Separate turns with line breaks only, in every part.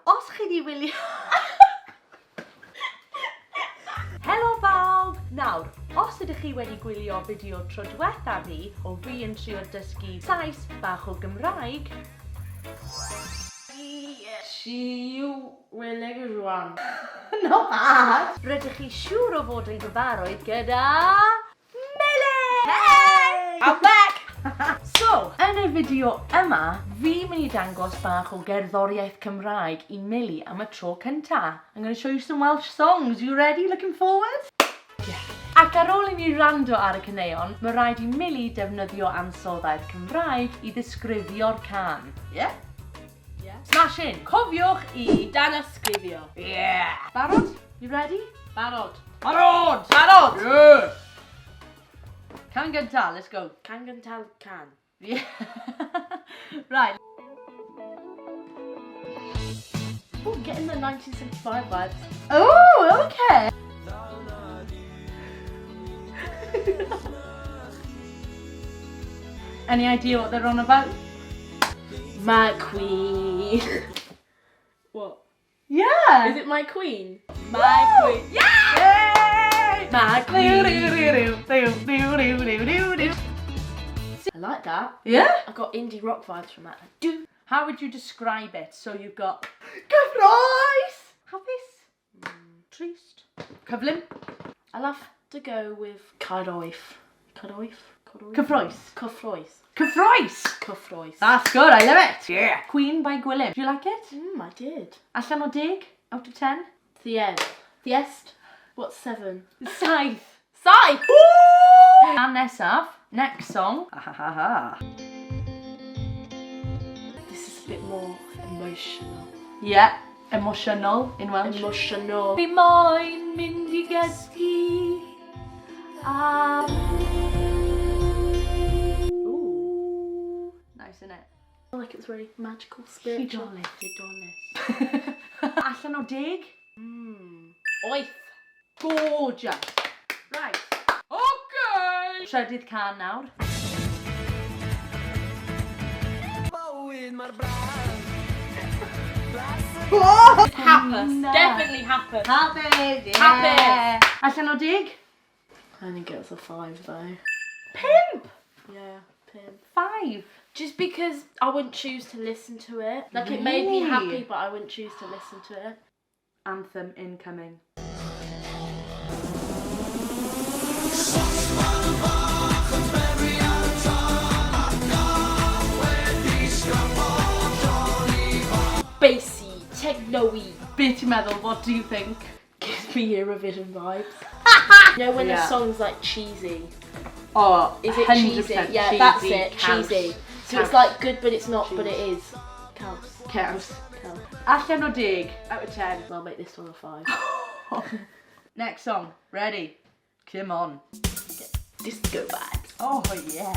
os chi di wylio... Helo bawb! Nawr, os ydych chi wedi gwylio fideo tro diwetha fi o fi yn trio dysgu llais bach o Gymraeg,
Siw welig y rwan.
not bad! Rydych chi siŵr o fod yn gyfarwydd gyda... Mili! Hey!
I'm back!
So, yn y fideo yma, fi mynd i dangos bach o gerddoriaeth Cymraeg i Mili am y tro cynta. I'm going to show you some Welsh songs. You ready? Looking forward? Yeah. Ac ar ôl i ni rando ar y caneuon, mae rhaid i Mili defnyddio ansoddair Cymraeg i ddisgrifio'r can. Yeah?
Yeah.
Smash in! Cofiwch i...
Danysgrifio.
Yeah! Barod? You ready?
Barod.
Barod!
Barod!
Yeah! Can gynta, let's go.
Can gyntal can.
Yeah. Right.
Oh, getting the 1975 vibes.
Oh, okay. Any idea what they're on about?
My queen. What?
Yeah.
Is it my queen?
Woo!
My queen.
Yeah! Yay!
My queen. I like that.
Yeah?
I got indie rock vibes from that. Do.
How would you describe it? So you've got cyffroes. Hapus.
Trist.
Cyflym.
I'll have to go with Caroif. Caroif?
Cyffroes.
Cyffroes.
Cyffroes.
Cyffroes.
That's good, I love it. Yeah. Queen by Gwilym. Do you like it?
I did.
Allan o 10 out of 10?
Thiest. What's 7?
Saith.
Scythe!
And nesaf, next song. Ha ha ha ha.
This is a bit more emotional.
Yeah, emotional in Welsh.
Emotional.
Fi moyn mynd I gysgu a...
Ooh.
Nice, isn't it?
I feel like it's very magical, spiritual.
Hudolus. Allan o 10?
Oith.
Gorgeous. Right. Okay. Trydydd can nawr.
Hapus.
No.
Definitely hapus.
Hapus, yeah.
Hapus.
Allan o 10?
I think it was a 5 though.
Pimp.
Yeah, pimp.
5.
Just because I wouldn't choose to listen to it. Like it made me
Really?
happy, but I wouldn't choose to listen to it.
Anthem incoming.
Bassy, techno-y.
Be ti'n meddwl, what do you think?
Gives me Eurovision vibes. You know when
Yeah.
the song's like cheesy?
Oh,
Is it
100%
cheesy? Yeah,
cheesy,
that's it.
counts.
Cheesy. So
Counts.
it's like good, but it's not.
Cheese.
But it is. Counts.
Counts.
Counts.
Allan o 10 out of 10.
I'll make this one a 5.
Next song. Ready? Come on.
Disco vibes.
Oh, yeah.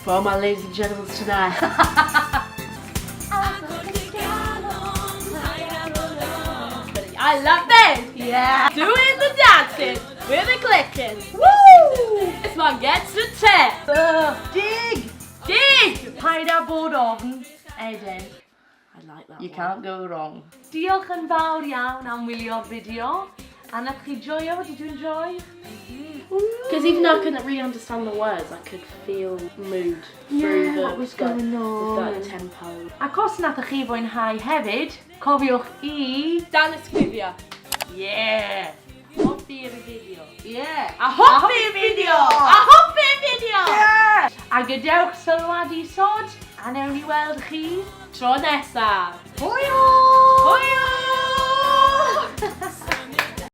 For all my ladies and gentlemen tonight. I love this.
Yeah.
Doing the dancing with the clicking. Woo! This one gets the 10.
Dig!
Dig!
Paid a bod ofn, Eden.
I like that
You
one.
can't go wrong. Diolch yn fawr iawn am wylio'r fideo. A nath chi joio? Did you enjoy?
Because even though I couldn't really understand the words, I could feel mood through the,
what was going on?
the tempo.
Ac os nath chi fwynhau hefyd, cofiwch I...
Danysgrifio.
Yeah!
Hoffi'r fideo.
Yeah!
A hoffi'r fideo! A hoffi'r fideo!
Yeah! A gadewch sylwad I sod, a newn ni weld chi
Tro nesaf.
Hwyl!
Hwyl!